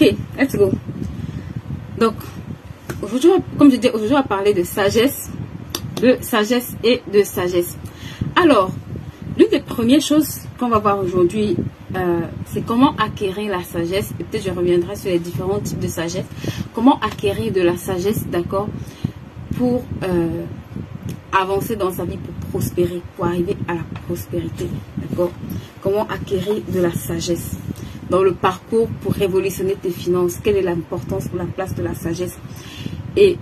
Ok, let's go. Donc, aujourd'hui, comme je dis, aujourd'hui, on va parler de sagesse et de sagesse. Alors, l'une des premières choses qu'on va voir aujourd'hui, c'est comment acquérir la sagesse. Et peut-être je reviendrai sur les différents types de sagesse. Comment acquérir de la sagesse, d'accord, pour avancer dans sa vie, pour prospérer, pour arriver à la prospérité, d'accord. Comment acquérir de la sagesse dans le parcours pour révolutionner tes finances. Quelle est l'importance ou la place de la sagesse? Et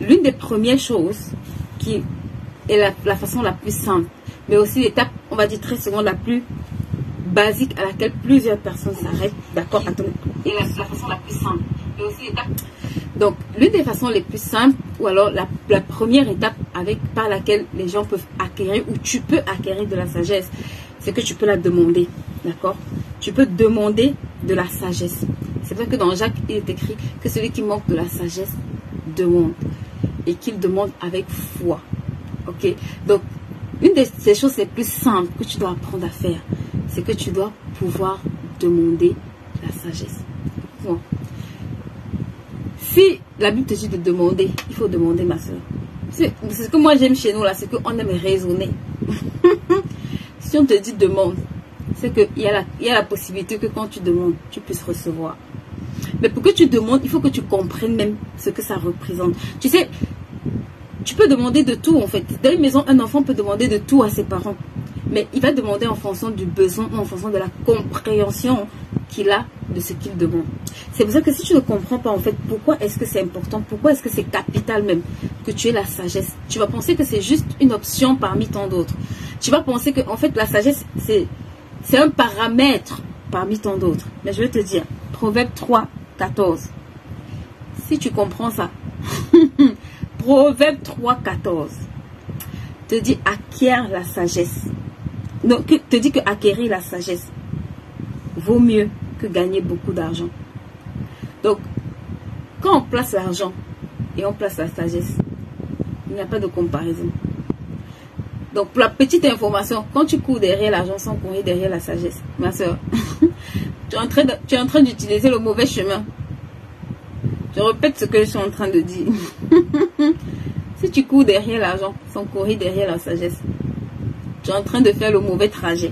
l'une des premières choses qui est la façon la plus simple, mais aussi l'étape, on va dire très souvent la plus basique à laquelle plusieurs personnes s'arrêtent, d'accord, et la façon la plus simple, mais aussi l'étape. Donc, l'une des façons les plus simples, ou alors la première étape par laquelle les gens peuvent acquérir, ou tu peux acquérir de la sagesse, c'est que tu peux la demander, d'accord. Tu peux demander de la sagesse. C'est vrai que dans Jacques, il est écrit que celui qui manque de la sagesse demande, et qu'il demande avec foi, ok. Donc, une des choses les plus simples que tu dois apprendre à faire, c'est que tu dois pouvoir demander la sagesse. Bon. Si la Bible te dit de demander, il faut demander, ma soeur. C'est ce que moi j'aime chez nous là, c'est qu'on aime raisonner. Si on te dit demande, c'est qu'il y a la possibilité que quand tu demandes, tu puisses recevoir. Mais pour que tu demandes, il faut que tu comprennes même ce que ça représente. Tu sais, tu peux demander de tout en fait. Dans une maison, un enfant peut demander de tout à ses parents. Mais il va demander en fonction du besoin ou en fonction de la compréhension qu'il a de ce qu'il demande. C'est pour ça que si tu ne comprends pas en fait pourquoi est-ce que c'est important, pourquoi est-ce que c'est capital même que tu aies la sagesse, tu vas penser que c'est juste une option parmi tant d'autres. Tu vas penser que en fait la sagesse c'est un paramètre parmi tant d'autres. Mais je vais te dire, Proverbe 3, 14. Si tu comprends ça, Proverbe 3, 14 te dit acquiert la sagesse. Non, te dit que acquérir la sagesse vaut mieux que gagner beaucoup d'argent. Donc, quand on place l'argent et on place la sagesse, il n'y a pas de comparaison. Donc, pour la petite information, quand tu cours derrière l'argent sans courir derrière la sagesse, ma soeur, tu es en train d'utiliser le mauvais chemin. Je répète ce que je suis en train de dire. Si tu cours derrière l'argent sans courir derrière la sagesse, tu es en train de faire le mauvais trajet.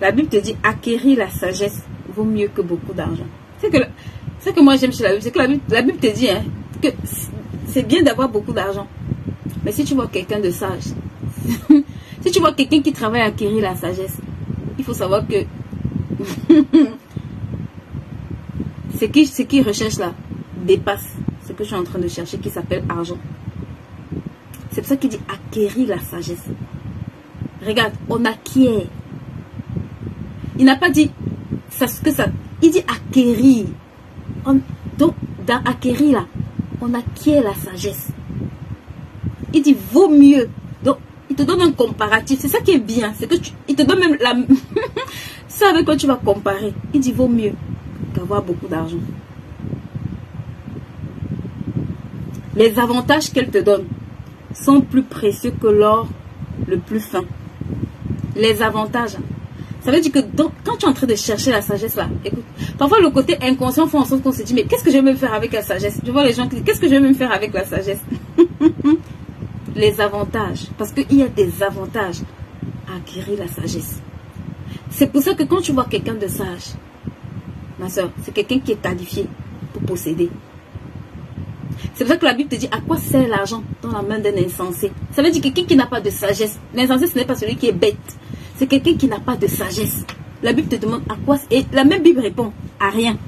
La Bible te dit acquérir la sagesse vaut mieux que beaucoup d'argent. C'est que moi j'aime chez la Bible, c'est que la Bible te dit que c'est bien d'avoir beaucoup d'argent. Mais si tu vois quelqu'un de sage, si tu vois quelqu'un qui travaille à acquérir la sagesse, il faut savoir que ce qu'il recherche là dépasse ce que je suis en train de chercher qui s'appelle argent. C'est pour ça qu'il dit acquérir la sagesse. Regarde, on acquiert. Il n'a pas dit il dit acquérir. Donc, dans acquérir là, on acquiert la sagesse. Il dit vaut mieux. Donc, il te donne un comparatif. C'est ça qui est bien. C'est que il te donne même la ça avec quoi tu vas comparer. Il dit vaut mieux qu'avoir beaucoup d'argent. Les avantages qu'elle te donne sont plus précieux que l'or le plus fin. Les avantages. Ça veut dire que quand tu es en train de chercher la sagesse là, écoute, parfois le côté inconscient fait en sorte qu'on se dit mais qu'est-ce que je vais me faire avec la sagesse? Je vois les gens qui disent qu'est-ce que je vais me faire avec la sagesse? Les avantages. Parce qu'il y a des avantages à acquérir la sagesse. C'est pour ça que quand tu vois quelqu'un de sage, ma soeur, c'est quelqu'un qui est qualifié pour posséder. C'est pour ça que la Bible te dit à quoi sert l'argent dans la main d'un insensé. Ça veut dire quelqu'un qui n'a pas de sagesse. L'insensé, ce n'est pas celui qui est bête. C'est quelqu'un qui n'a pas de sagesse. La Bible te demande à quoi. Et la même Bible répond à rien.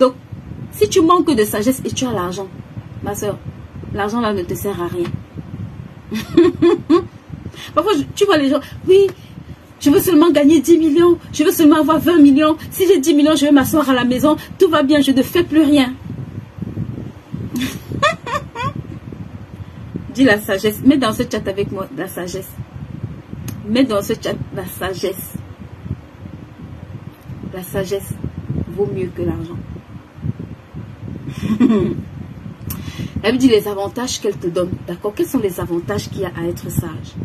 Donc, si tu manques de sagesse et tu as l'argent, ma soeur, l'argent là ne te sert à rien. Parfois, tu vois les gens, oui, je veux seulement gagner 10 millions, je veux seulement avoir 20 millions. Si j'ai 10 millions, je vais m'asseoir à la maison, tout va bien, je ne fais plus rien. Dis la sagesse. Mets dans ce chat avec moi la sagesse. Mets dans ce chat la sagesse. La sagesse vaut mieux que l'argent. Elle me dit les avantages qu'elle te donne. D'accord? Quels sont les avantages qu'il y a à être sage?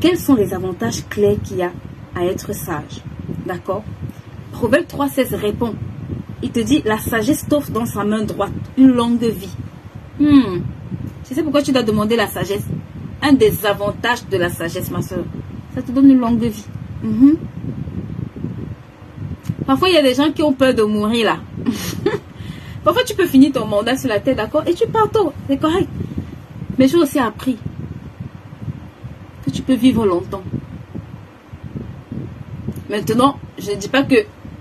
Quels sont les avantages clés qu'il y a à être sage? D'accord? Proverbe 3,16 répond. Il te dit, la sagesse t'offre dans sa main droite une longue vie. Tu sais pourquoi tu dois demander la sagesse? Un des avantages de la sagesse, ma soeur, ça te donne une longue vie. Parfois, il y a des gens qui ont peur de mourir là. Parfois, tu peux finir ton mandat sur la tête, d'accord? Et tu pars tôt, c'est correct. Mais j'ai aussi appris que tu peux vivre longtemps. Maintenant, je ne dis pas que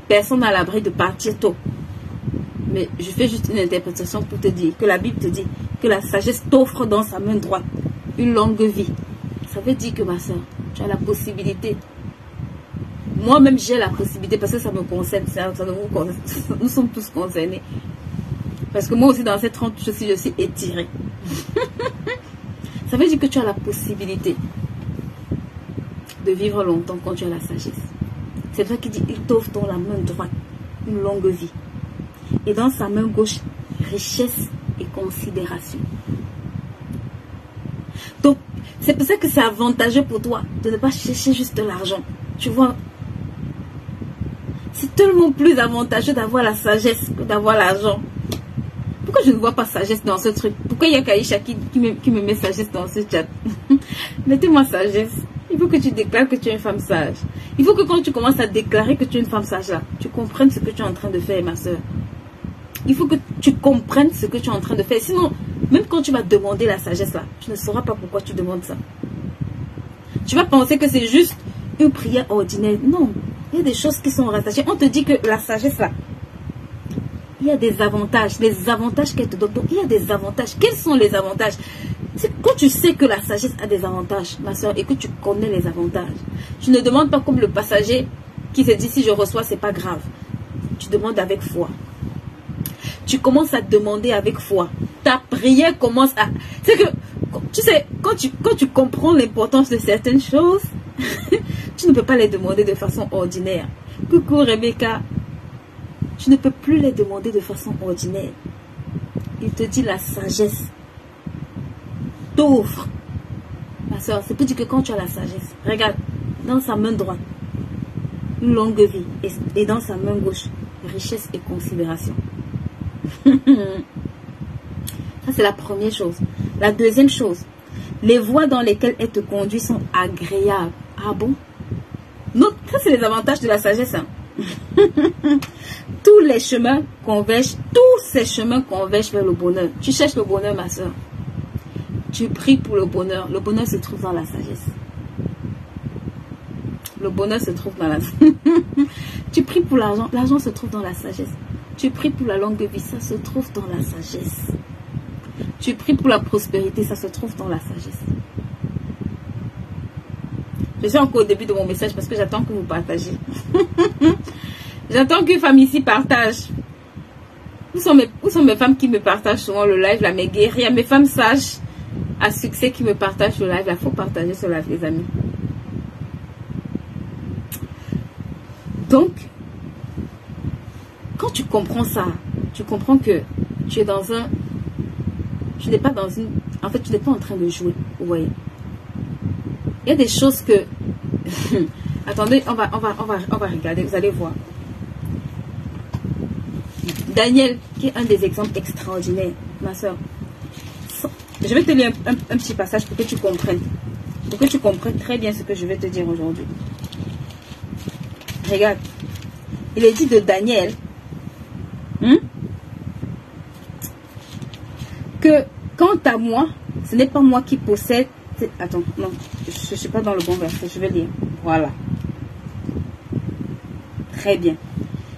personne n'a à l'abri de partir tôt. Mais je fais juste une interprétation pour te dire que la Bible te dit que la sagesse t'offre dans sa main droite une longue vie. Ça veut dire que ma soeur, tu as la possibilité. Moi-même, j'ai la possibilité parce que ça me concerne. Ça nous concerne. Nous sommes tous concernés. Parce que moi aussi, dans cette 30, je suis étirée. Ça veut dire que tu as la possibilité de vivre longtemps quand tu as la sagesse. C'est vrai qu'il dit, il t'offre dans la main droite une longue vie. Et dans sa main gauche, richesse et considération. Donc, c'est pour ça que c'est avantageux pour toi de ne pas chercher juste de l'argent. Tu vois, c'est tellement plus avantageux d'avoir la sagesse que d'avoir l'argent. Pourquoi je ne vois pas sagesse dans ce truc? Pourquoi il y a Kaïcha qui me met sagesse dans ce chat? Mettez-moi sagesse. Il faut que tu déclares que tu es une femme sage. Il faut que quand tu commences à déclarer que tu es une femme sage là, tu comprennes ce que tu es en train de faire, ma soeur. Il faut que tu comprennes ce que tu es en train de faire. Sinon, même quand tu vas demander la sagesse là, tu ne sauras pas pourquoi tu demandes ça. Tu vas penser que c'est juste une prière ordinaire. Non, il y a des choses qui sont rattachées. On te dit que la sagesse là, il y a des avantages. Les avantages qu'elle te donne. Donc, il y a des avantages. Quels sont les avantages? C'est quand tu sais que la sagesse a des avantages, ma soeur, et que tu connais les avantages. Tu ne demandes pas comme le passager qui se dit si je reçois, c'est pas grave. Tu demandes avec foi. Tu commences à demander avec foi. Ta prière commence à... C'est que, tu sais, quand tu comprends l'importance de certaines choses, tu ne peux pas les demander de façon ordinaire. Coucou Rebecca. Tu ne peux plus les demander de façon ordinaire. Il te dit la sagesse t'offre. Ma soeur, c'est pour dire que quand tu as la sagesse, regarde, dans sa main droite, une longue vie. Et dans sa main gauche, richesse et considération. Ça, c'est la première chose. La deuxième chose, les voies dans lesquelles elle te conduit sont agréables. Ah bon? Non, ça, c'est les avantages de la sagesse. Hein? Tous les chemins convergent, tous ces chemins convergent vers le bonheur. Tu cherches le bonheur, ma soeur. Tu pries pour le bonheur. Le bonheur se trouve dans la sagesse. Le bonheur se trouve dans la... Tu pries pour l'argent. L'argent se trouve dans la sagesse. Tu pries pour la longue vie. Ça se trouve dans la sagesse. Tu pries pour la prospérité. Ça se trouve dans la sagesse. Je suis encore au début de mon message parce que j'attends que vous partagez. J'attends qu'une femme ici partage. Où sont mes femmes qui me partagent souvent le live là, mes guerrières, mes femmes sages à succès qui me partagent le live. Il faut partager ce live, les amis. Donc, quand tu comprends ça, tu comprends que tu es dans un... Tu n'es pas dans une... En fait, tu n'es pas en train de jouer. Vous voyez. Il y a des choses que... Attendez, on va regarder. Vous allez voir. Daniel, qui est un des exemples extraordinaires, ma soeur. Je vais te lire un petit passage pour que tu comprennes. Pour que tu comprennes très bien ce que je vais te dire aujourd'hui. Regarde. Il est dit de Daniel que quant à moi, ce n'est pas moi qui possède... Attends, non, je ne suis pas dans le bon verset, je vais lire. Voilà. Très bien.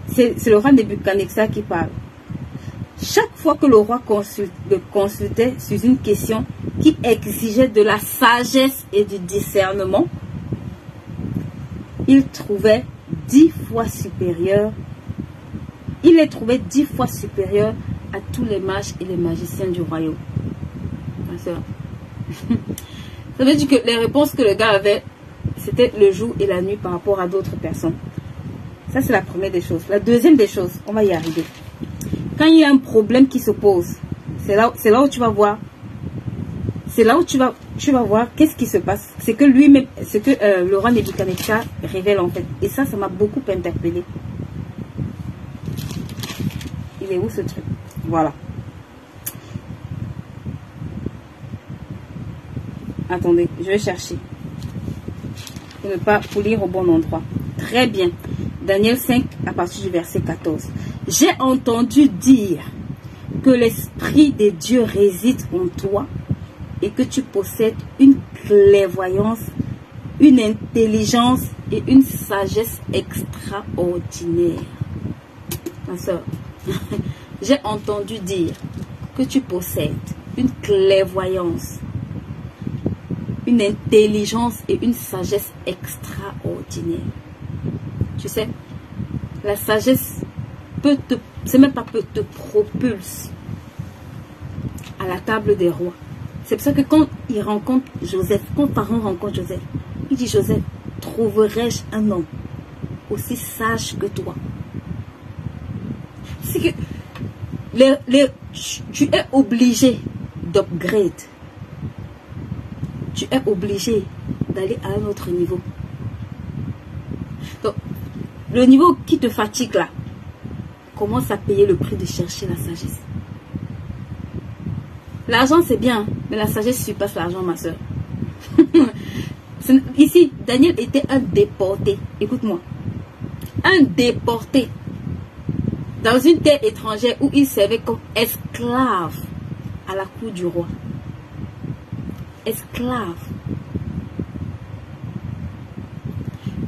C'est le roi Nebuchadnezzar qui parle. Chaque fois que le roi consultait sur une question qui exigeait de la sagesse et du discernement, il trouvait 10 fois supérieur. Il les trouvait 10 fois supérieurs à tous les mages et les magiciens du royaume. Ma soeur. Ça veut dire que les réponses que le gars avait, c'était le jour et la nuit par rapport à d'autres personnes. Ça, c'est la première des choses. La deuxième des choses, on va y arriver. Quand il y a un problème qui se pose, c'est là où tu vas voir. C'est là où tu vas voir qu'est-ce qui se passe. C'est que lui-même, ce que le roi Nebuchadnezzar révèle en fait. Et ça m'a beaucoup interpellé. est où ce truc? Voilà. Attendez, je vais chercher. Pour ne pas lire au bon endroit. Très bien. Daniel 5, à partir du verset 14. J'ai entendu dire que l'Esprit de Dieu réside en toi et que tu possèdes une clairvoyance, une intelligence et une sagesse extraordinaire. Ma soeur, j'ai entendu dire que tu possèdes une clairvoyance, une intelligence et une sagesse extraordinaire. Tu sais, la sagesse peut te, c'est même pas peut te propulse à la table des rois. C'est pour ça que quand il rencontre Joseph, quand Pharaon rencontre Joseph, il dit: Joseph, trouverai-je un homme aussi sage que toi? C'est que tu es obligé d'upgrade. Tu es obligé d'aller à un autre niveau. Donc, le niveau qui te fatigue là, commence à payer le prix de chercher la sagesse. L'argent c'est bien, mais la sagesse surpasse l'argent, ma soeur. Ici, Daniel était un déporté. Écoute-moi. Un déporté dans une terre étrangère où il servait comme esclave à la cour du roi. Esclave.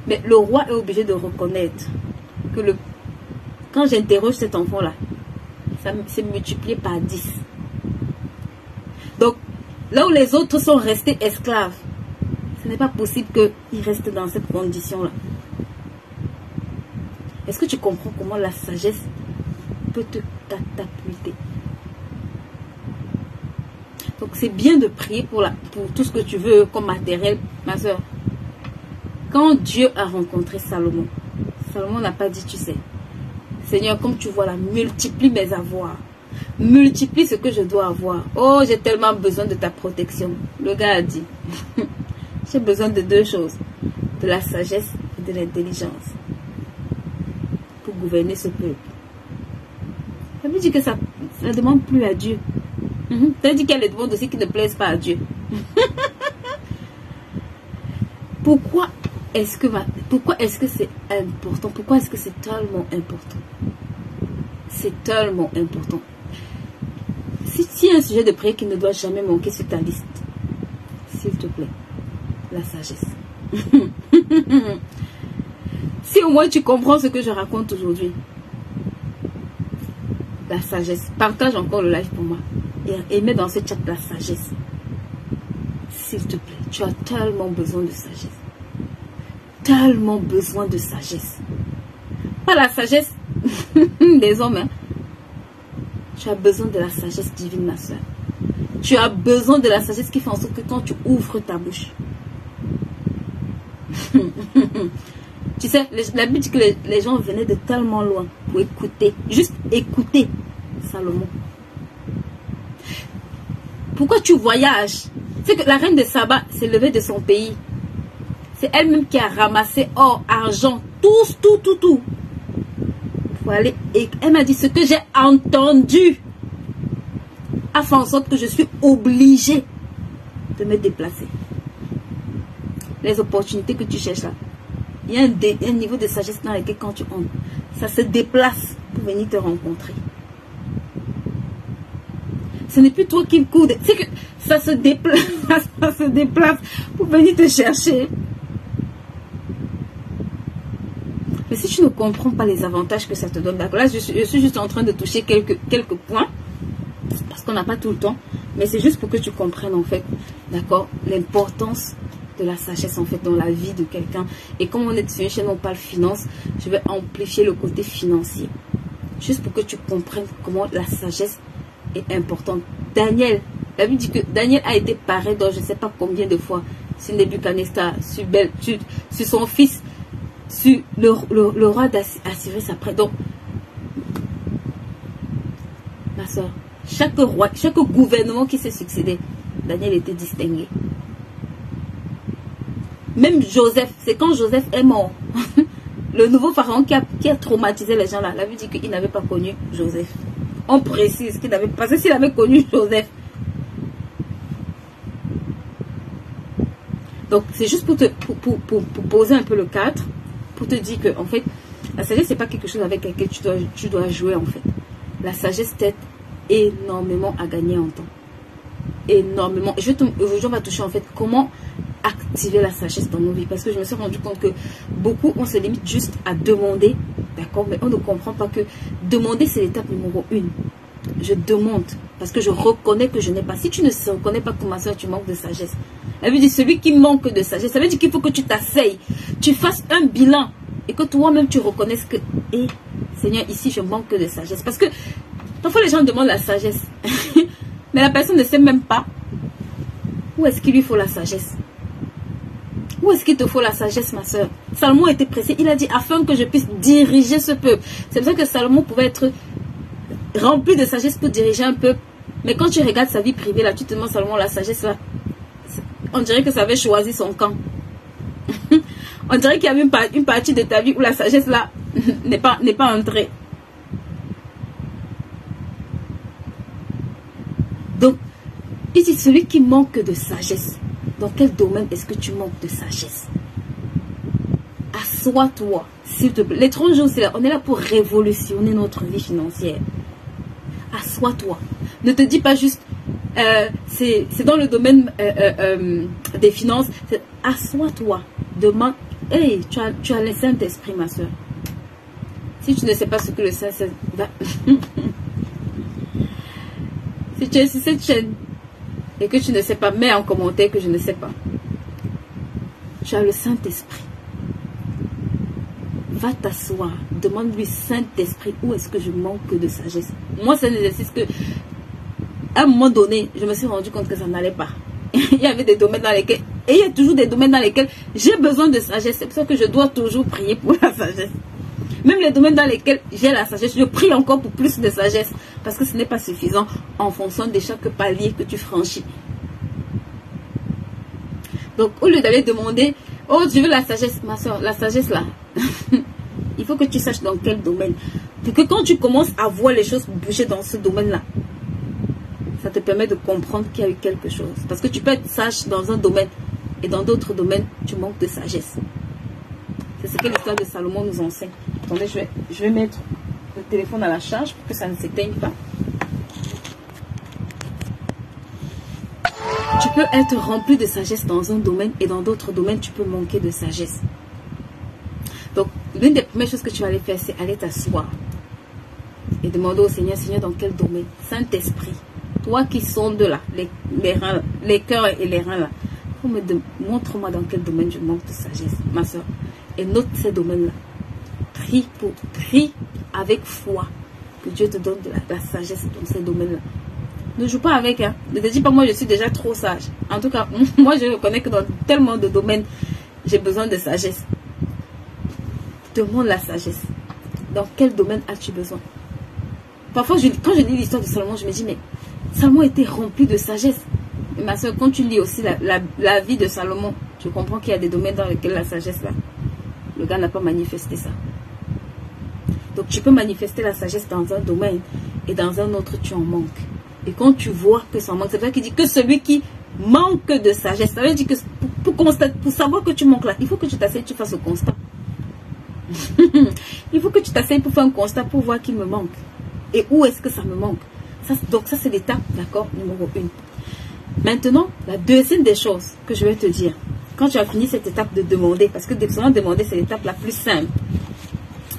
Mais le roi est obligé de reconnaître que quand j'interroge cet enfant-là, ça s'est multiplié par 10. Donc, là où les autres sont restés esclaves, ce n'est pas possible qu'ils restent dans cette condition-là. Est-ce que tu comprends comment la sagesse peut te catapulter? Donc, c'est bien de prier pour tout ce que tu veux comme matériel, ma soeur. Quand Dieu a rencontré Salomon, Salomon n'a pas dit, tu sais, Seigneur, comme tu vois là, multiplie mes avoirs. Multiplie ce que je dois avoir. Oh, j'ai tellement besoin de ta protection. Le gars a dit, j'ai besoin de deux choses. De la sagesse et de l'intelligence. Pour gouverner ce peuple. Ça veut dire que ça ne demande plus à Dieu. Ça veut dire qu'il y a les demandes aussi qui ne plaisent pas à Dieu. Pourquoi est-ce que c'est important? Pourquoi est-ce que c'est tellement important? C'est tellement important. Si un sujet de prière qui ne doit jamais manquer sur ta liste, s'il te plaît, la sagesse. Si au moins tu comprends ce que je raconte aujourd'hui, la sagesse. Partage encore le live pour moi et mets dans ce chat la sagesse. S'il te plaît, tu as tellement besoin de sagesse. Tellement besoin de sagesse. Pas la sagesse des hommes. Hein. Tu as besoin de la sagesse divine, ma soeur. Tu as besoin de la sagesse qui fait en sorte que quand tu ouvres ta bouche. Tu sais, la Bible dit que les gens venaient de tellement loin pour écouter. Juste écouter Salomon. Pourquoi tu voyages? C'est que la reine de Saba s'est levée de son pays. C'est elle-même qui a ramassé or, argent, tout. Pour aller. Et elle m'a dit, ce que j'ai entendu a fait en sorte que je suis obligée de me déplacer. Les opportunités que tu cherches là, il y a un niveau de sagesse dans lequel quand tu entres, ça se déplace pour venir te rencontrer. Ce n'est plus toi qui me coude, c'est que ça se déplace pour venir te chercher. Mais si tu ne comprends pas les avantages que ça te donne, d'accord, là je suis juste en train de toucher quelques points, parce qu'on n'a pas tout le temps, mais c'est juste pour que tu comprennes en fait, d'accord, l'importance de la sagesse en fait dans la vie de quelqu'un. Et comme on est sur une chaîne où on parle finance, je vais amplifier le côté financier. Juste pour que tu comprennes comment la sagesse est importante. Daniel, la Bible dit que Daniel a été paré dans je ne sais pas combien de fois sur Nebuchadnezzar, sur son fils, sur le roi d'Assyrie après. Donc, ma soeur, chaque roi, chaque gouvernement qui s'est succédé, Daniel était distingué. Même Joseph, c'est quand Joseph est mort, le nouveau pharaon qui a traumatisé les gens là, la Bible dit qu'il n'avait pas connu Joseph. on précise qu'il avait, parce que s'il avait connu Joseph. Donc, c'est juste pour poser un peu le cadre, pour te dire que, en fait, la sagesse, c'est pas quelque chose avec lequel tu dois jouer, en fait. La sagesse t'aide énormément à gagner en temps. Énormément. Aujourd'hui, on va toucher, en fait, comment activer la sagesse dans nos vies. Parce que je me suis rendu compte que beaucoup, on se limite juste à demander, d'accord, mais on ne comprend pas que demander, c'est l'étape numéro 1. Je demande, parce que je reconnais que je n'ai pas. Si tu ne reconnais pas que ma soeur, tu manques de sagesse. Elle veut dire, celui qui manque de sagesse, ça veut dire qu'il faut que tu t'asseyes, tu fasses un bilan, et que toi-même, tu reconnaisses que, Seigneur, ici, je manque de sagesse. Parce que, parfois, les gens demandent la sagesse, mais la personne ne sait même pas où est-ce qu'il lui faut la sagesse. Où est-ce qu'il te faut la sagesse, ma soeur? Salomon était pressé. Il a dit, afin que je puisse diriger ce peuple. C'est pour ça que Salomon pouvait être rempli de sagesse pour diriger un peuple. Mais quand tu regardes sa vie privée, là, tu te demandes Salomon, la sagesse, là, on dirait que ça avait choisi son camp. On dirait qu'il y avait une partie de ta vie où la sagesse, là, n'est pas entrée. Donc, il dit, celui qui manque de sagesse, dans quel domaine est-ce que tu manques de sagesse? Assois-toi, s'il te plaît. Les 30 jours, on est là pour révolutionner notre vie financière. Assois-toi. Ne te dis pas juste, c'est dans le domaine des finances. Assois-toi. Demande, hey, tu as le Saint-Esprit, ma soeur. Si tu ne sais pas ce que le Saint-Esprit... Si tu es sur cette chaîne et que tu ne sais pas, mets en commentaire que je ne sais pas. Tu as le Saint-Esprit. Va t'asseoir. Demande-lui, Saint-Esprit, où est-ce que je manque de sagesse? Moi, c'est un exercice que, à un moment donné, je me suis rendu compte que ça n'allait pas. Il y avait des domaines dans lesquels, et il y a toujours des domaines dans lesquels j'ai besoin de sagesse. C'est pour ça que je dois toujours prier pour la sagesse. Même les domaines dans lesquels j'ai la sagesse, je prie encore pour plus de sagesse. Parce que ce n'est pas suffisant en fonction de chaque palier que tu franchis. Donc, au lieu d'aller demander, oh, je veux la sagesse, ma soeur, la sagesse là. Il faut que tu saches dans quel domaine. Pour que quand tu commences à voir les choses bouger dans ce domaine-là, ça te permet de comprendre qu'il y a eu quelque chose. Parce que tu peux être sage dans un domaine et dans d'autres domaines, tu manques de sagesse. C'est ce que l'histoire de Salomon nous enseigne. Attendez, je vais mettre le téléphone à la charge pour que ça ne s'éteigne pas. Tu peux être rempli de sagesse dans un domaine et dans d'autres domaines, tu peux manquer de sagesse. Donc, l'une des premières choses que tu vas aller faire, c'est aller t'asseoir et demander au Seigneur, Seigneur, dans quel domaine? Saint-Esprit, toi qui sondes là, les reins, les cœurs et les reins là, montre-moi dans quel domaine je manque de sagesse, ma soeur. Et note ces domaines-là. Prie avec foi que Dieu te donne de la sagesse dans ces domaines-là. Ne joue pas avec, hein. Ne te dis pas, moi je suis déjà trop sage. En tout cas, moi je reconnais que dans tellement de domaines, j'ai besoin de sagesse. Demande la sagesse. Dans quel domaine as-tu besoin? Parfois, quand je lis l'histoire de Salomon, je me dis, mais Salomon était rempli de sagesse. Mais ma soeur, quand tu lis aussi la vie de Salomon, tu comprends qu'il y a des domaines dans lesquels la sagesse, là, le gars n'a pas manifesté ça. Donc, tu peux manifester la sagesse dans un domaine et dans un autre, tu en manques. Et quand tu vois que ça manque, c'est vrai qu'il dit que celui qui manque de sagesse, ça veut dire que pour savoir que tu manques là, il faut que tu t'asseyes, tu fasses le constat. Il faut que tu t'asseyes pour faire un constat, pour voir qu'il me manque. Et où est-ce que ça me manque? Donc ça c'est l'étape, d'accord, numéro 1. Maintenant, la deuxième des choses que je vais te dire, quand tu as fini cette étape de demander, parce que demander c'est l'étape la plus simple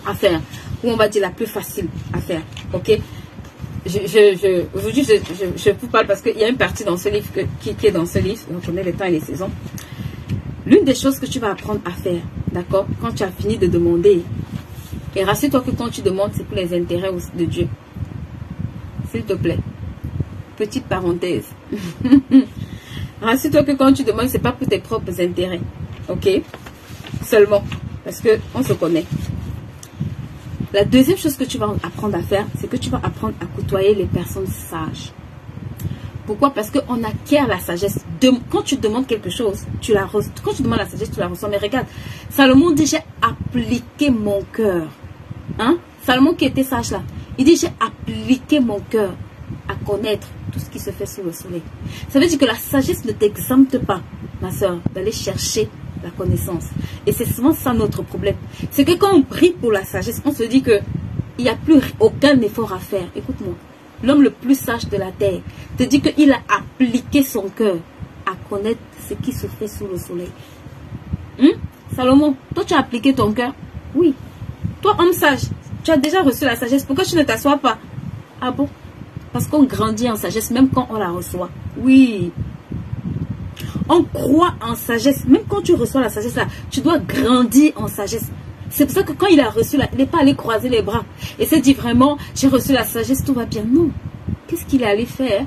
à faire, ou on va dire la plus facile à faire, ok? Aujourd'hui, je vous parle parce qu'il y a une partie dans ce livre qui est dans ce livre, on connaît les temps et les saisons. L'une des choses que tu vas apprendre à faire, d'accord, quand tu as fini de demander, et rassure-toi que quand tu demandes, c'est pour les intérêts de Dieu. S'il te plaît. Petite parenthèse. Rassure-toi que quand tu demandes, c'est pas pour tes propres intérêts. Ok? Seulement. Parce qu'on se connaît. La deuxième chose que tu vas apprendre à faire, c'est que tu vas apprendre à côtoyer les personnes sages. Pourquoi? Parce qu'on acquiert la sagesse. Quand tu demandes quelque chose, quand tu demandes la sagesse, tu la reçois. Mais regarde, Salomon dit, j'ai appliqué mon cœur. Hein? Salomon qui était sage là, Il dit, j'ai appliqué mon cœur à connaître tout ce qui se fait sous le soleil. Ça veut dire que la sagesse ne t'exempte pas, ma soeur, d'aller chercher la connaissance. Et c'est souvent ça notre problème. C'est que quand on prie pour la sagesse, on se dit que il n'y a plus aucun effort à faire. Écoute-moi, l'homme le plus sage de la terre te dit qu'il a appliqué son cœur à connaître ce qui se fait sous le soleil. Salomon, toi tu as appliqué ton cœur? Oui. Toi, homme sage, tu as déjà reçu la sagesse. Pourquoi tu ne t'assois pas? Ah bon? Parce qu'on grandit en sagesse même quand on la reçoit. Oui. On croit en sagesse. Même quand tu reçois la sagesse, là, tu dois grandir en sagesse. C'est pour ça que quand il a reçu, il n'est pas allé croiser les bras. Et s'est dit vraiment, j'ai reçu la sagesse, tout va bien. Non. Qu'est-ce qu'il est allé faire?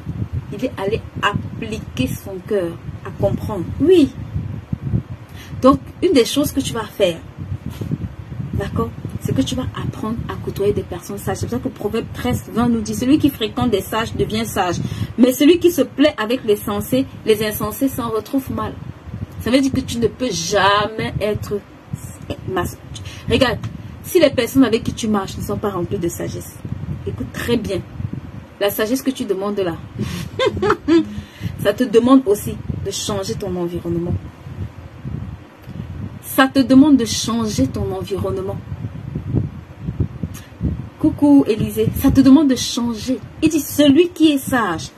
Il est allé appliquer son cœur à comprendre. Oui. Donc, une des choses que tu vas faire, d'accord, c'est que tu vas apprendre à côtoyer des personnes sages. C'est pour ça que Proverbe 13:20 nous dit, celui qui fréquente des sages devient sage. Mais celui qui se plaît avec les insensés s'en retrouve mal. Ça veut dire que tu ne peux jamais être... Regarde, si les personnes avec qui tu marches ne sont pas remplies de sagesse, écoute très bien, la sagesse que tu demandes là, ça te demande aussi de changer ton environnement. Ça te demande de changer ton environnement. Coucou Élisée, ça te demande de changer. Il dit, celui qui est sage,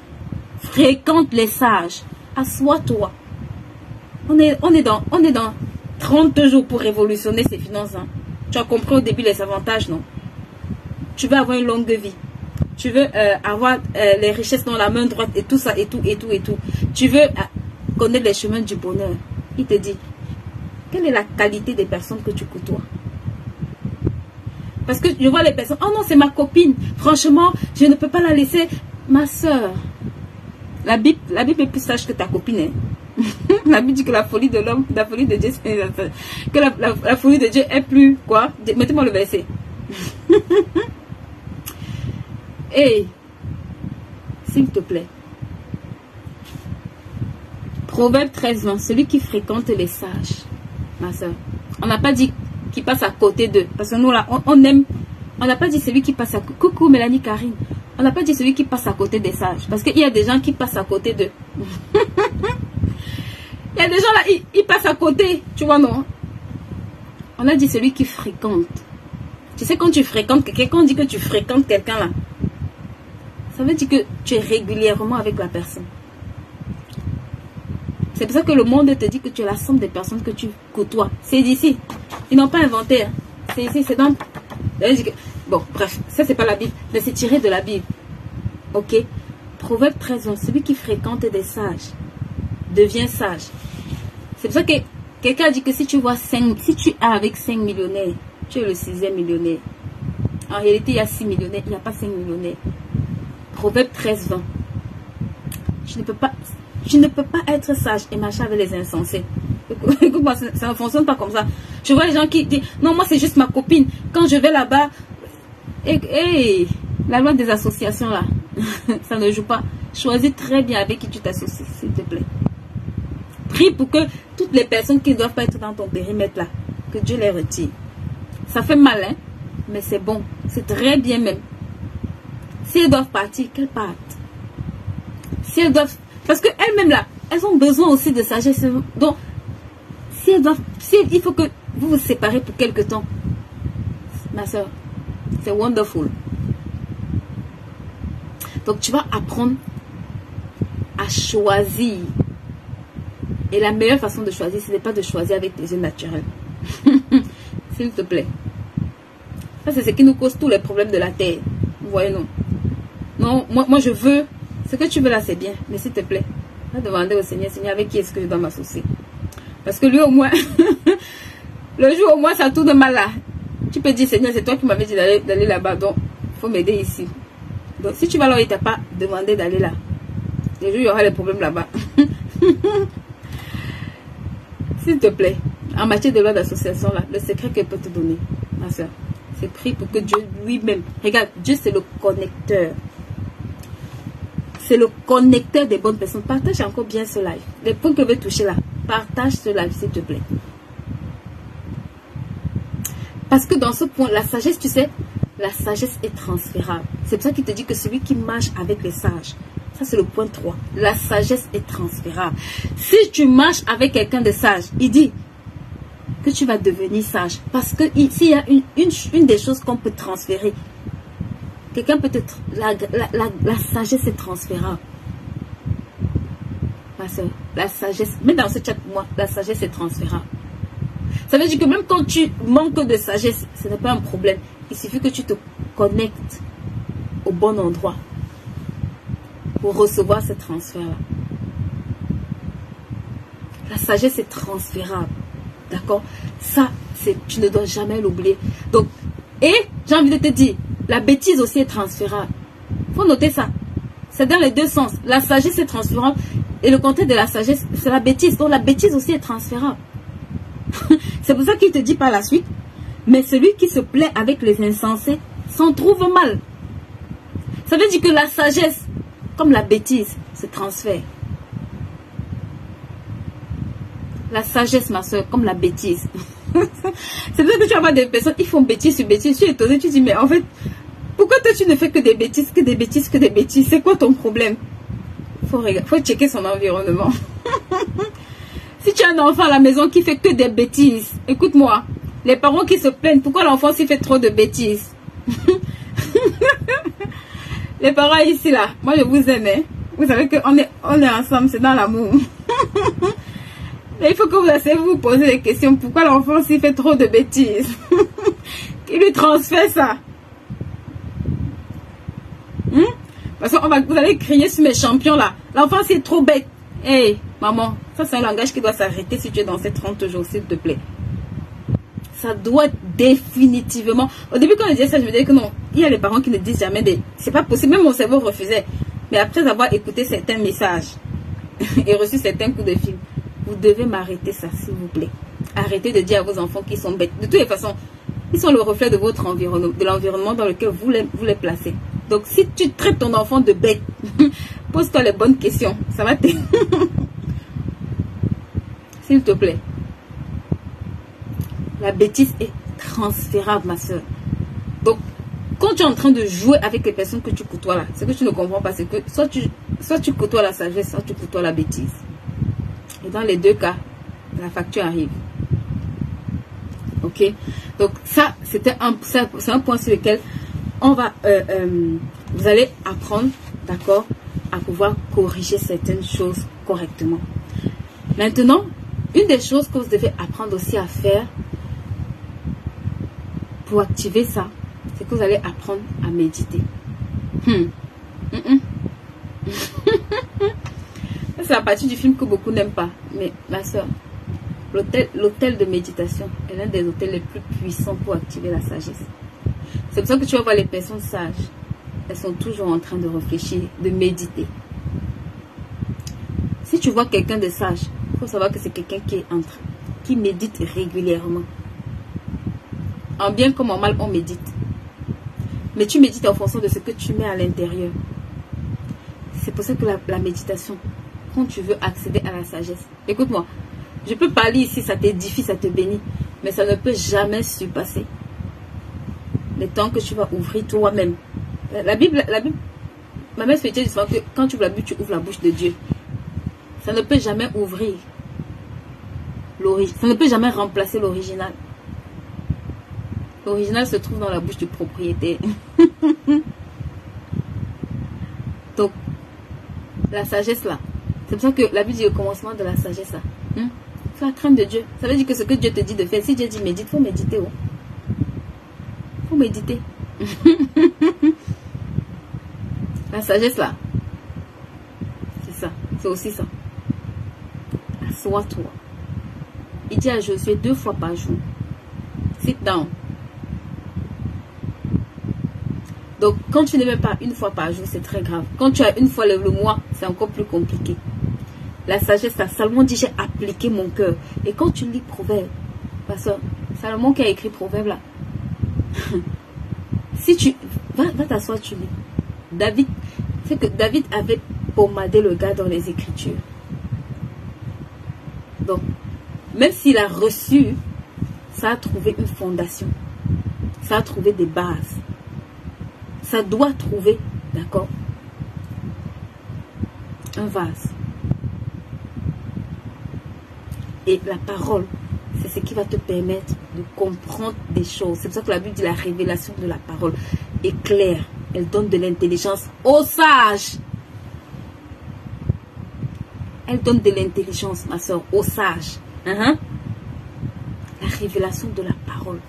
fréquente les sages, assois-toi. On est dans 30 jours pour révolutionner ses finances. Hein. Tu as compris au début les avantages, non? Tu veux avoir une longue vie. Tu veux avoir les richesses dans la main droite et tout ça, et tout. Tu veux connaître les chemins du bonheur. Il te dit, quelle est la qualité des personnes que tu côtoies? Parce que je vois les personnes, oh non, c'est ma copine. Franchement, je ne peux pas la laisser. Ma soeur, la Bible est plus sage que ta copine. Hein? La Bible dit que la folie de l'homme, la folie de Dieu, que la folie de Dieu est plus, quoi? Mettez-moi le verset. Hey, s'il te plaît. Proverbe 13:20, celui qui fréquente les sages, ma soeur. On n'a pas dit qui passe à côté d'eux. Parce que nous, là, on aime. On n'a pas dit celui qui passe à côté. Coucou, Mélanie Karine. On n'a pas dit celui qui passe à côté des sages. Parce qu'il y a des gens qui passent à côté d'eux. Il y a des gens là, ils passent à côté. Tu vois, non? On a dit celui qui fréquente. Tu sais, quand tu fréquentes quelqu'un, quand on dit que tu fréquentes quelqu'un là, ça veut dire que tu es régulièrement avec la personne. C'est pour ça que le monde te dit que tu es la somme des personnes que tu côtoies. C'est d'ici. Ils n'ont pas inventé. C'est ici, c'est dans... Bon, bref, ça c'est pas la Bible, mais c'est tiré de la Bible. Ok? Proverbe 13, celui qui fréquente des sages devient sage. C'est pour ça que quelqu'un a dit que si tu vois 5, si tu es avec 5 millionnaires, tu es le 6e millionnaire. En réalité, il y a 6 millionnaires, il n'y a pas 5 millionnaires. Proverbe 13:20. Tu ne peux pas être sage et marcher avec les insensés. Écoute-moi, ça ne fonctionne pas comme ça. Je vois les gens qui disent, non, moi c'est juste ma copine. Quand je vais là-bas, la loi des associations là, ça ne joue pas. Choisis très bien avec qui tu t'associes, s'il te plaît. Prie pour que toutes les personnes qui ne doivent pas être dans ton périmètre là, que Dieu les retire. Ça fait mal, hein, mais c'est bon. C'est très bien même. Si elles doivent partir, qu'elles partent. Si elles doivent... Parce qu'elles-mêmes là, elles ont besoin aussi de sagesse. Donc, si elles doivent... il faut que vous vous séparez pour quelque temps. Ma soeur, c'est wonderful. Donc, tu vas apprendre à choisir. Et la meilleure façon de choisir, ce n'est pas de choisir avec tes yeux naturels. S'il te plaît. Ça, c'est ce qui nous cause tous les problèmes de la terre. Vous voyez, non? Non, moi je veux... Ce que tu veux là, c'est bien. Mais s'il te plaît, va demander au Seigneur, Seigneur, avec qui est-ce que je dois m'associer? Parce que lui, au moins, le jour au moins, ça tourne mal là. Tu peux dire, Seigneur, c'est toi qui m'avais dit d'aller là-bas. Donc, il faut m'aider ici. Donc, si tu vas là où il t'a pas demandé d'aller là, le jour, il y aura les problèmes là-bas. S'il te plaît, en matière de loi d'association, là, le secret qu'elle peut te donner, ma soeur, c'est prier pour que Dieu lui-même, regarde, Dieu c'est le connecteur. C'est le connecteur des bonnes personnes. Partage encore bien ce live. Les points que je vais toucher là, partage ce live, s'il te plaît. Parce que dans ce point, la sagesse, tu sais, La sagesse est transférable. C'est pour ça qu'il te dit que celui qui marche avec les sages, ça c'est le point 3. La sagesse est transférable. Si tu marches avec quelqu'un de sage, il dit que tu vas devenir sage. Parce que s'il y a une des choses qu'on peut transférer, quelqu'un peut être... La sagesse est transférable. Ma soeur, la sagesse, mais dans ce chat pour moi, la sagesse est transférable. Ça veut dire que même quand tu manques de sagesse, ce n'est pas un problème. Il suffit que tu te connectes au bon endroit pour recevoir ce transfert-là. La sagesse est transférable. D'accord? Ça, tu ne dois jamais l'oublier. Donc, et j'ai envie de te dire, la bêtise aussi est transférable. Il faut noter ça. C'est dans les deux sens. La sagesse est transférable et le contraire de la sagesse, c'est la bêtise. Donc, la bêtise aussi est transférable. C'est pour ça qu'il te dit par la suite, mais celui qui se plaît avec les insensés s'en trouve mal. Ça veut dire que la sagesse, comme la bêtise, se transfère. La sagesse, ma soeur, comme la bêtise. C'est pour ça que tu vas voir des personnes, ils font bêtise sur bêtise. Tu es étonné, tu dis, mais en fait, pourquoi toi tu ne fais que des bêtises, que des bêtises, que des bêtises? C'est quoi ton problème? Faut checker son environnement. Si tu as un enfant à la maison qui fait que des bêtises, écoute-moi, les parents qui se plaignent, pourquoi l'enfant s'il fait trop de bêtises? Les parents ici là, moi je vous aime, hein? Vous savez qu'on est ensemble, c'est dans l'amour. Mais il faut que vous essayez de vous poser des questions. Pourquoi l'enfant s'il fait trop de bêtises? Qui lui transfère ça? Parce que vous allez crier sur mes champions là. L'enfant s'il est trop bête. Hey, maman, ça c'est un langage qui doit s'arrêter si tu es dans ces 30 jours, s'il te plaît. Ça doit définitivement... Au début, quand on disait ça, je me disais que non. Il y a les parents qui ne disent jamais des... C'est pas possible, même mon cerveau refusait. Mais après avoir écouté certains messages et reçu certains coups de fil, vous devez m'arrêter ça, s'il vous plaît. Arrêtez de dire à vos enfants qu'ils sont bêtes. De toutes les façons, ils sont le reflet de votre environnement, de l'environnement dans lequel vous les placez. Donc, si tu traites ton enfant de bête, pose-toi les bonnes questions. Ça va t'aider. S'il te plaît. La bêtise est transférable, ma soeur. Donc, quand tu es en train de jouer avec les personnes que tu côtoies là, ce que tu ne comprends pas, c'est que soit tu côtoies la sagesse, soit tu côtoies la bêtise. Et dans les deux cas, la facture arrive. Ok? Donc, ça, c'est un point sur lequel on va, vous allez apprendre, d'accord, à pouvoir corriger certaines choses correctement. Maintenant, une des choses que vous devez apprendre aussi à faire pour activer ça, c'est que vous allez apprendre à méditer. C'est la partie du film que beaucoup n'aiment pas. Mais ma soeur, l'hôtel de méditation est l'un des hôtels les plus puissants pour activer la sagesse. C'est pour ça que tu vas voir les personnes sages. Elles sont toujours en train de réfléchir, de méditer. Si tu vois quelqu'un de sage, il faut savoir que c'est quelqu'un qui médite régulièrement. En bien comme en mal, on médite. Mais tu médites en fonction de ce que tu mets à l'intérieur. C'est pour ça que la méditation, quand tu veux accéder à la sagesse, écoute-moi, je peux parler ici, ça t'édifie, ça te bénit, mais ça ne peut jamais surpasser le temps que tu vas ouvrir toi-même. La Bible, ma mère spirituelle dit souvent que quand tu ouvres la Bible, tu ouvres la bouche de Dieu. Ça ne peut jamais ouvrir l'original, ça ne peut jamais remplacer l'original. L'original se trouve dans la bouche du propriétaire. Donc, la sagesse là, c'est pour ça que la Bible dit le commencement de la sagesse là. C'est la crainte de Dieu. Ça veut dire que ce que Dieu te dit de faire, si Dieu dit médite, il faut méditer. Oh. Faut méditer. La sagesse là, c'est ça, c'est aussi ça. Assois-toi. Il dit à Josué 2 fois par jour. Sit down. Donc, quand tu ne mets pas une fois par jour, c'est très grave. Quand tu as une fois le mois, c'est encore plus compliqué. La sagesse, là, Salomon dit, j'ai appliqué mon cœur. Et quand tu lis Proverbe, parce que Salomon qui a écrit Proverbe là, si tu va t'asseoir, tu lis. David, c'est que David avait pommadé le gars dans les Écritures. Donc, même s'il a reçu, ça a trouvé une fondation. Ça a trouvé des bases. ça doit trouver, d'accord, un vase. Et la parole, c'est ce qui va te permettre de comprendre des choses. C'est pour ça que la Bible dit la révélation de la parole est claire. Elle donne de l'intelligence aux sages. Elle donne de l'intelligence, ma soeur, aux sages. La révélation de la parole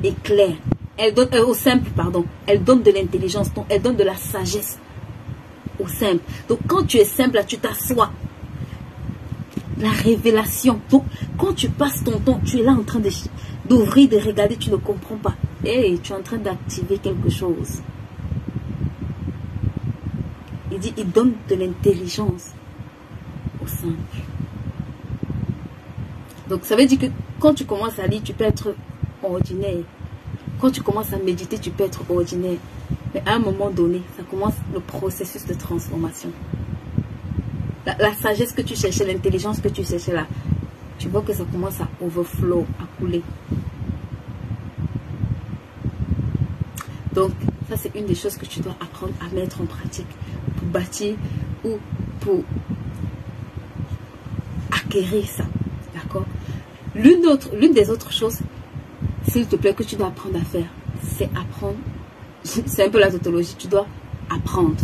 est claire. Elle donne aux simples, pardon. Elle donne de l'intelligence, donc elle donne de la sagesse aux simples. Donc quand tu es simple, là, tu t'assois. La révélation. Donc, quand tu passes ton temps, tu es là en train d'ouvrir, de regarder, tu ne comprends pas. Hey, tu es en train d'activer quelque chose. Il dit, il donne de l'intelligence au simple. Donc, ça veut dire que quand tu commences à lire, tu peux être ordinaire. Quand tu commences à méditer, tu peux être ordinaire. Mais à un moment donné, ça commence le processus de transformation. La sagesse que tu cherchais, l'intelligence que tu cherchais là, tu vois que ça commence à overflow, à couler. Donc, ça c'est une des choses que tu dois apprendre à mettre en pratique pour bâtir ou pour acquérir ça. D'accord? L'une des autres choses, s'il te plaît, que tu dois apprendre à faire, c'est apprendre. C'est un peu la tautologie, tu dois apprendre.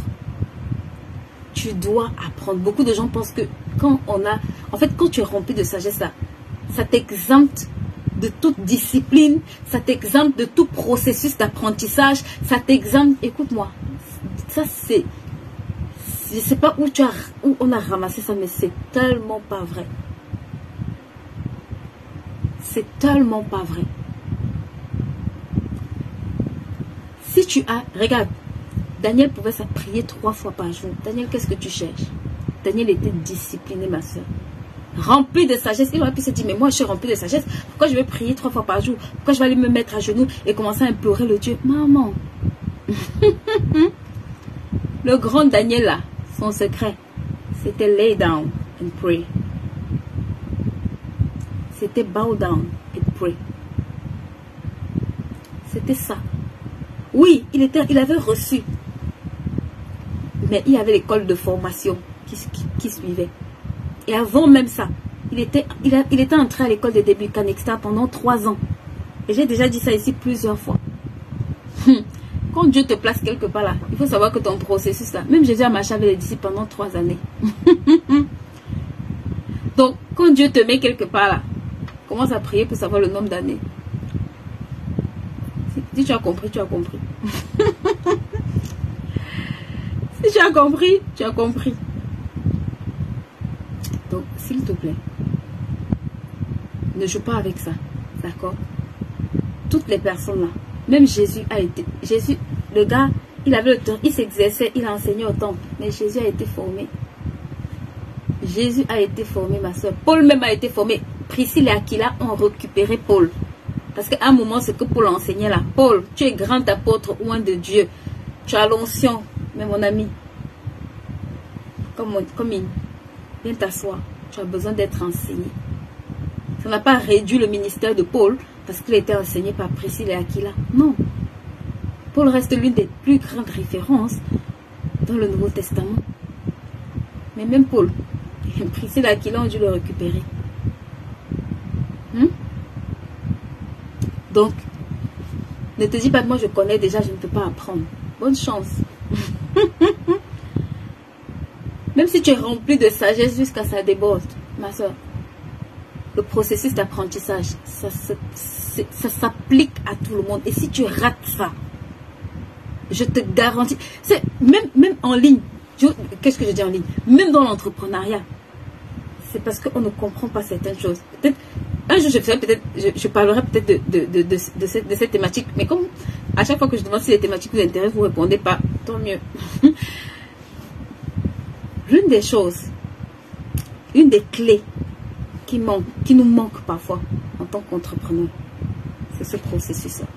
Tu dois apprendre. Beaucoup de gens pensent que quand on a... En fait, quand tu es rempli de sagesse, là, ça t'exempte de toute discipline, ça t'exempte de tout processus d'apprentissage, ça t'exempte... Écoute-moi, ça c'est... Je ne sais pas où on a ramassé ça, mais c'est tellement pas vrai. C'est tellement pas vrai. Si tu as... Regarde, Daniel pouvait se prier 3 fois par jour. Daniel, qu'est-ce que tu cherches? Daniel était discipliné, ma soeur. Rempli de sagesse. Il aurait pu se dire, mais moi je suis rempli de sagesse. Pourquoi je vais prier 3 fois par jour? Pourquoi je vais aller me mettre à genoux et commencer à implorer le Dieu? Maman. Le grand Daniel là, son secret, c'était lay down and pray. C'était bow down and pray. C'était ça. Oui, il avait reçu. Mais il y avait l'école de formation qui suivait. Et avant même ça, il était entré à l'école de Nebuchadnezzar pendant 3 ans. Et j'ai déjà dit ça ici plusieurs fois. Quand Dieu te place quelque part là, il faut savoir que ton processus là, même Jésus a marché avec les disciples pendant 3 années. Donc, quand Dieu te met quelque part là, commence à prier pour savoir le nombre d'années. Si tu as compris, tu as compris. Si tu as compris, tu as compris. Donc, s'il te plaît, ne joue pas avec ça. D'accord? Toutes les personnes là, même Jésus a été... Jésus, le gars, il avait le temps, il s'exerçait, il a enseigné au temple. Mais Jésus a été formé. Jésus a été formé, ma soeur. Paul même a été formé. Priscille et Aquila ont récupéré Paul. Parce qu'à un moment, c'est que Paul enseignait là. Paul, tu es grand apôtre loin de Dieu. Tu as l'onction. Mais mon ami, comme il, viens t'asseoir. Tu as besoin d'être enseigné. Ça n'a pas réduit le ministère de Paul parce qu'il était enseigné par Priscille et Aquila. Non. Paul reste l'une des plus grandes références dans le Nouveau Testament. Mais même Paul, Priscille et Aquila ont dû le récupérer. Donc, ne te dis pas que moi je connais déjà, je ne peux pas apprendre. Bonne chance. Même si tu es rempli de sagesse jusqu'à ça déborde, ma soeur, le processus d'apprentissage, ça s'applique à tout le monde. Et si tu rates ça, je te garantis, même en ligne, qu'est-ce que je dis en ligne? Même dans l'entrepreneuriat, c'est parce qu'on ne comprend pas certaines choses. Peut-être un jour, je parlerai peut-être de cette thématique. Mais comme à chaque fois que je demande si les thématiques vous intéressent, vous ne répondez pas, tant mieux. L'une des choses, une des clés qui nous manque parfois en tant qu'entrepreneur, c'est ce processus-là.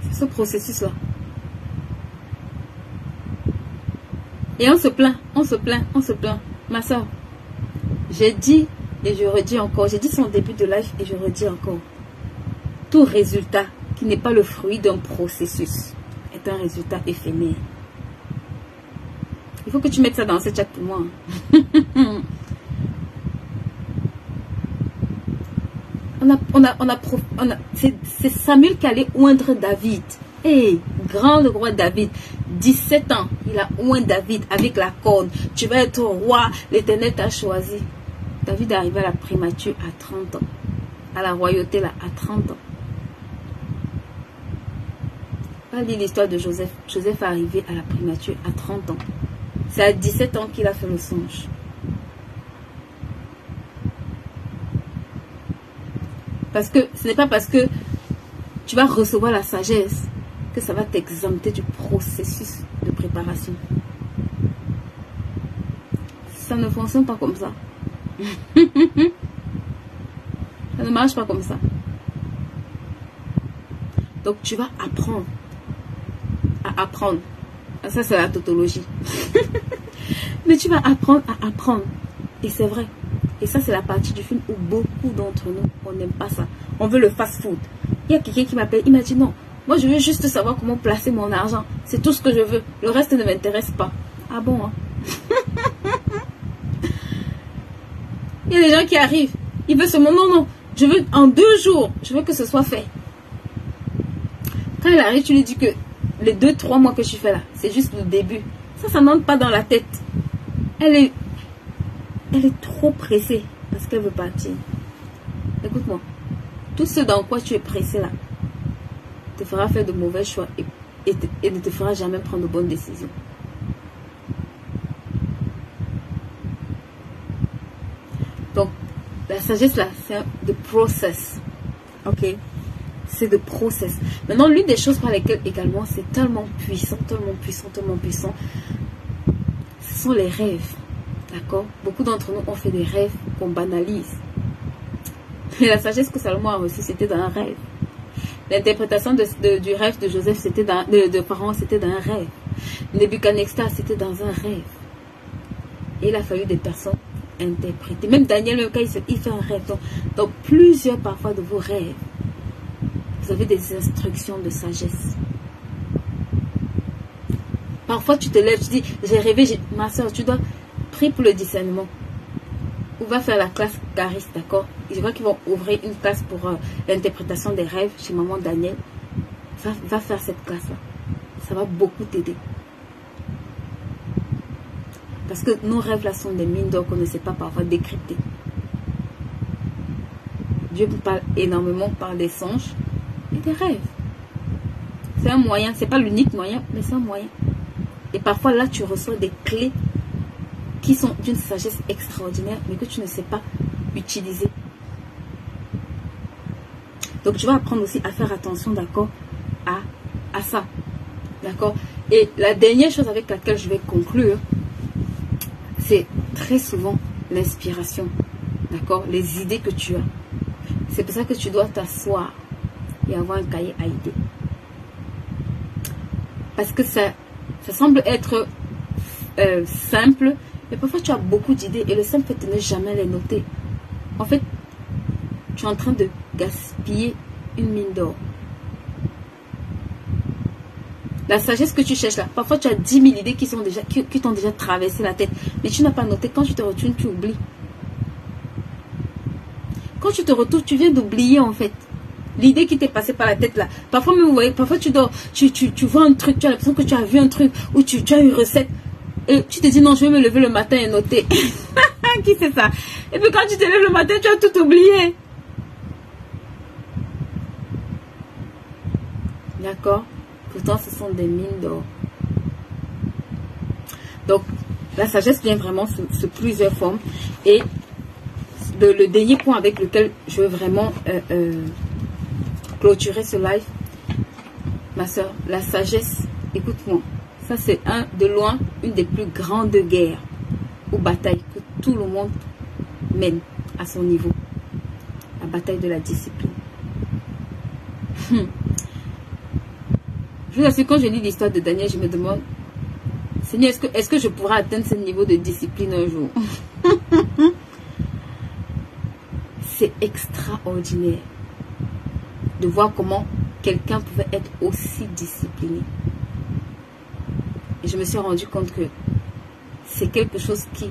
C'est ce processus-là. Et on se plaint, on se plaint, on se plaint. Ma soeur, J'ai dit et je redis encore, j'ai dit son début de live et je redis encore. Tout résultat qui n'est pas le fruit d'un processus est un résultat éphémère. Il faut que tu mettes ça dans ce chat pour moi. C'est Samuel qui allait oindre David. Hey, grand le roi David, 17 ans, il a oint David avec la corde. Tu vas être roi, l'Éternel t'a choisi. David est arrivé à la primature à 30 ans. À la royauté là, à 30 ans. On va lire l'histoire de Joseph. Joseph est arrivé à la primature à 30 ans. C'est à 17 ans qu'il a fait le songe. Parce que ce n'est pas parce que tu vas recevoir la sagesse que ça va t'exempter du processus de préparation. Ça ne fonctionne pas comme ça. Ça ne marche pas comme ça. Donc tu vas apprendre à apprendre. Ça c'est la tautologie. Mais tu vas apprendre à apprendre. Et c'est vrai. Et ça c'est la partie du film où beaucoup d'entre nous, on n'aime pas ça. On veut le fast-food. Il y a quelqu'un qui m'appelle, il m'a dit non. Moi je veux juste savoir comment placer mon argent. C'est tout ce que je veux. Le reste ne m'intéresse pas. Ah bon hein? Il y a des gens qui arrivent. Ils veulent seulement non, non. Je veux en 2 jours. Je veux que ce soit fait. Quand il arrive, tu lui dis que les 2-3 mois que je fais là, c'est juste le début. Ça n'entre pas dans la tête. Elle est trop pressée parce qu'elle veut partir. Écoute-moi. Tout ce dans quoi tu es pressé là te fera faire de mauvais choix et ne te fera jamais prendre de bonnes décisions. Donc, la sagesse là, c'est de process. Ok? C'est de process. Maintenant, l'une des choses par lesquelles également, c'est tellement puissant, tellement puissant, tellement puissant, ce sont les rêves. D'accord? Beaucoup d'entre nous ont fait des rêves qu'on banalise. Mais la sagesse que Salomon a reçue, c'était dans un rêve. L'interprétation du rêve de Joseph, c'était de Pharaon, c'était dans un rêve. Nebuchadnezzar, c'était dans un rêve. Et il a fallu des personnes interpréter. Même Daniel, même quand il fait un rêve. Donc plusieurs parfois de vos rêves, vous avez des instructions de sagesse. Parfois tu te lèves, tu dis, j'ai rêvé, ma soeur, tu dois prier pour le discernement. Ou va faire la classe Caris, d'accord? Je vois qu'ils vont ouvrir une classe pour l'interprétation des rêves chez maman Daniel. Va faire cette classe-là. Ça va beaucoup t'aider. Parce que nos rêves là sont des mines d'or qu'on ne sait pas parfois décrypter. Dieu nous parle énormément par des songes et des rêves. C'est un moyen, c'est pas l'unique moyen, mais c'est un moyen. Et parfois là tu reçois des clés qui sont d'une sagesse extraordinaire, mais que tu ne sais pas utiliser. Donc tu vas apprendre aussi à faire attention, d'accord, à ça. D'accord. Et la dernière chose avec laquelle je vais conclure, c'est très souvent l'inspiration. D'accord. Les idées que tu as. C'est pour ça que tu dois t'asseoir et avoir un cahier à idées. Parce que ça semble être simple, mais parfois tu as beaucoup d'idées et le simple fait de ne jamais les noter. En fait, tu es en train de gaspiller une mine d'or. La sagesse que tu cherches là, parfois tu as 10 000 idées qui t'ont déjà traversé la tête, mais tu n'as pas noté. Quand tu te retournes, tu oublies. Quand tu te retournes, tu viens d'oublier en fait l'idée qui t'est passée par la tête là. Parfois même, vous voyez, parfois tu dors, tu vois un truc, tu as l'impression que tu as vu un truc, ou tu as une recette, et tu te dis non, je vais me lever le matin et noter. Qui c'est ça? Et puis quand tu te lèves le matin, tu as tout oublié. D'accord? Pourtant, ce sont des mines d'or. Donc, la sagesse vient vraiment sous plusieurs formes. Et le dernier point avec lequel je veux vraiment clôturer ce live, ma soeur, la sagesse, écoute-moi, ça c'est de loin une des plus grandes guerres ou batailles que tout le monde mène à son niveau. La bataille de la discipline. Je vous assure, quand je lis l'histoire de Daniel, je me demande, Seigneur, est-ce que je pourrai atteindre ce niveau de discipline un jour? c'est extraordinaire de voir comment quelqu'un pouvait être aussi discipliné. Et je me suis rendu compte que c'est quelque chose qui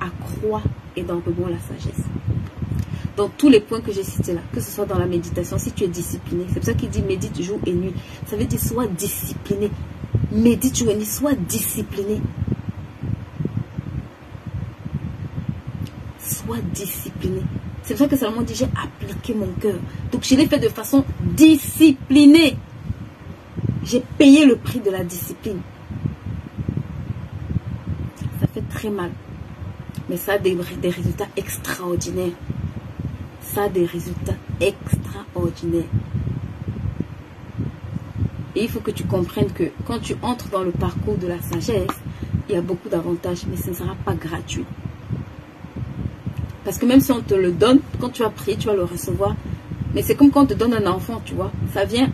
accroît énormément la sagesse. Dans tous les points que j'ai cités là, que ce soit dans la méditation, si tu es discipliné, c'est pour ça qu'il dit médite jour et nuit. Ça veut dire sois discipliné. Médite jour et nuit, sois discipliné. Sois discipliné. C'est pour ça que Salomon dit j'ai appliqué mon cœur. Donc je l'ai fait de façon disciplinée. J'ai payé le prix de la discipline. Ça fait très mal. Mais ça a des résultats extraordinaires. Ça a des résultats extraordinaires. Et il faut que tu comprennes que quand tu entres dans le parcours de la sagesse, il y a beaucoup d'avantages, mais ce ne sera pas gratuit. Parce que même si on te le donne, quand tu vas prier, tu vas le recevoir. Mais c'est comme quand on te donne un enfant, tu vois. Ça vient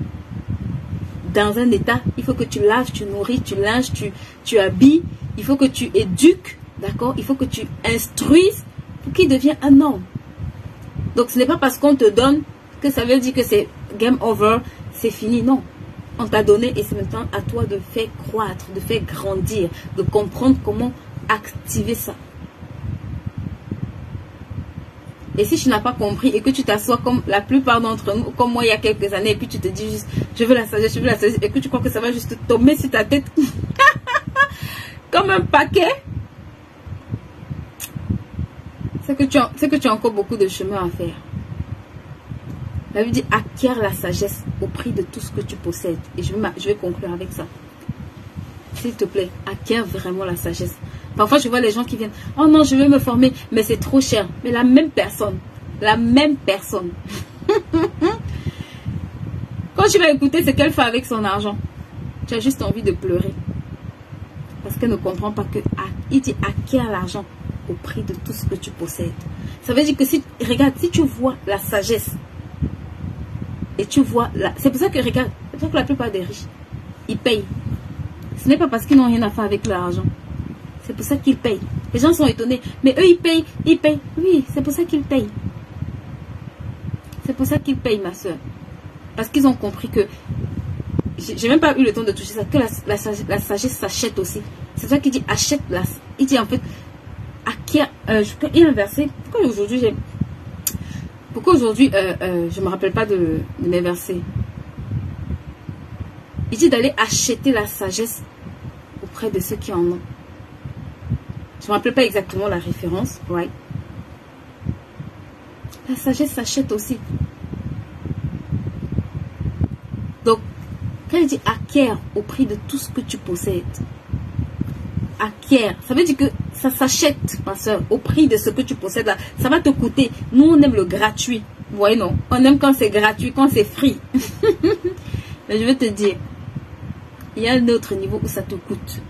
dans un état. Il faut que tu laves, tu nourris, tu linges, tu habilles. Il faut que tu éduques, d'accord? Il faut que tu instruises pour qu'il devienne un homme. Donc ce n'est pas parce qu'on te donne que ça veut dire que c'est game over, c'est fini. Non. On t'a donné et c'est maintenant à toi de faire croître, de faire grandir, de comprendre comment activer ça. Et si tu n'as pas compris et que tu t'assois comme la plupart d'entre nous, comme moi il y a quelques années, et puis tu te dis juste, je veux la sagesse, et que tu crois que ça va juste tomber sur ta tête comme un paquet, c'est que tu as encore beaucoup de chemin à faire. La Bible dit, acquiert la sagesse au prix de tout ce que tu possèdes. Et je vais conclure avec ça. S'il te plaît, acquiert vraiment la sagesse. Parfois, je vois les gens qui viennent, oh non, je veux me former, mais c'est trop cher. Mais la même personne, quand tu vas écouter ce qu'elle fait avec son argent, tu as juste envie de pleurer. Parce qu'elle ne comprend pas que, il dit, acquiert l'argent au prix de tout ce que tu possèdes. Ça veut dire que regarde, si tu vois la sagesse, et tu vois, c'est pour ça que, regarde, c'est pour ça que la plupart des riches, ils payent. Ce n'est pas parce qu'ils n'ont rien à faire avec l'argent. C'est pour ça qu'ils payent. Les gens sont étonnés. Mais eux, ils payent. Oui, c'est pour ça qu'ils payent. C'est pour ça qu'ils payent, ma soeur. Parce qu'ils ont compris que, j'ai même pas eu le temps de toucher ça, que la sagesse s'achète aussi. C'est pour ça qu'il dit, achète la. Il dit en fait, acquiert. Il y a un verset. Pourquoi aujourd'hui, je ne me rappelle pas de mes versets. Il dit d'aller acheter la sagesse auprès de ceux qui en ont. Je ne me rappelle pas exactement la référence. Ouais. La sagesse s'achète aussi. Donc, quand il dit acquiert au prix de tout ce que tu possèdes, acquiert, ça veut dire que ça s'achète, ma soeur, au prix de ce que tu possèdes là. Ça va te coûter. Nous, on aime le gratuit. Vous voyez, non? On aime quand c'est gratuit, quand c'est free. Mais je vais te dire, il y a un autre niveau où ça te coûte.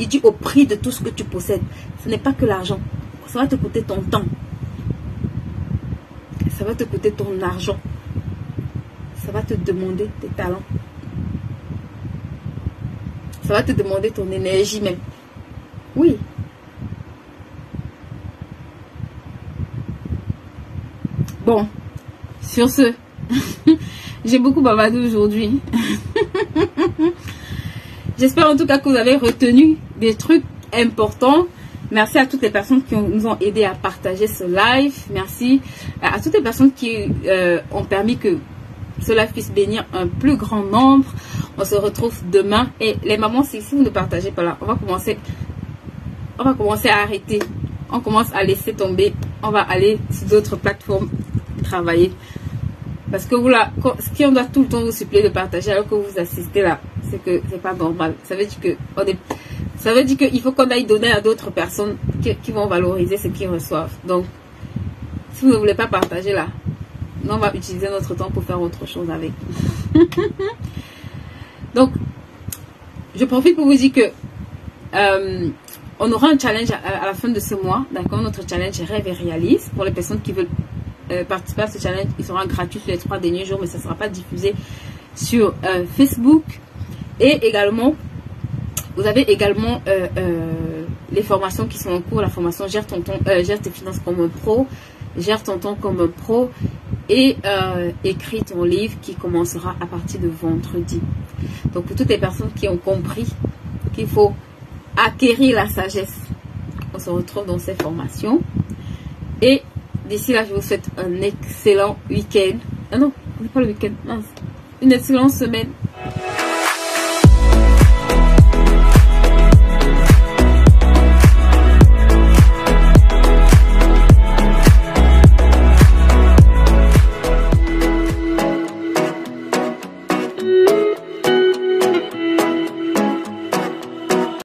Il dit au prix de tout ce que tu possèdes. Ce n'est pas que l'argent. Ça va te coûter ton temps. Ça va te coûter ton argent. Ça va te demander tes talents. Ça va te demander ton énergie même. Oui. Bon. Sur ce, j'ai beaucoup bavardé aujourd'hui. J'espère en tout cas que vous avez retenu des trucs importants. Merci à toutes les personnes qui nous ont aidé à partager ce live. Merci à toutes les personnes qui ont permis que ce live puisse bénir un plus grand nombre. On se retrouve demain. Et les mamans, si vous ne partagez pas là, on va commencer à arrêter. On commence à laisser tomber. On va aller sur d'autres plateformes travailler. Parce que vous là, si on doit tout le temps vous supplier de partager alors que vous assistez là, c'est que c'est pas normal. Ça veut dire qu'il faut qu'on aille donner à d'autres personnes qui vont valoriser ce qu'ils reçoivent. Donc, si vous ne voulez pas partager là, nous on va utiliser notre temps pour faire autre chose avec. Donc, je profite pour vous dire que on aura un challenge à la fin de ce mois. D'accord, notre challenge Rêve et Réalise. Pour les personnes qui veulent participer à ce challenge, il sera gratuit sur les 3 derniers jours, mais ça ne sera pas diffusé sur Facebook. Et également, vous avez également les formations qui sont en cours, la formation Gère tes finances comme un pro, gère ton temps comme un pro et écris ton livre qui commencera à partir de vendredi. Donc pour toutes les personnes qui ont compris qu'il faut acquérir la sagesse, on se retrouve dans ces formations. Et d'ici là, je vous souhaite un excellent week-end. Ah non, pas le week-end, mince. Une excellente semaine.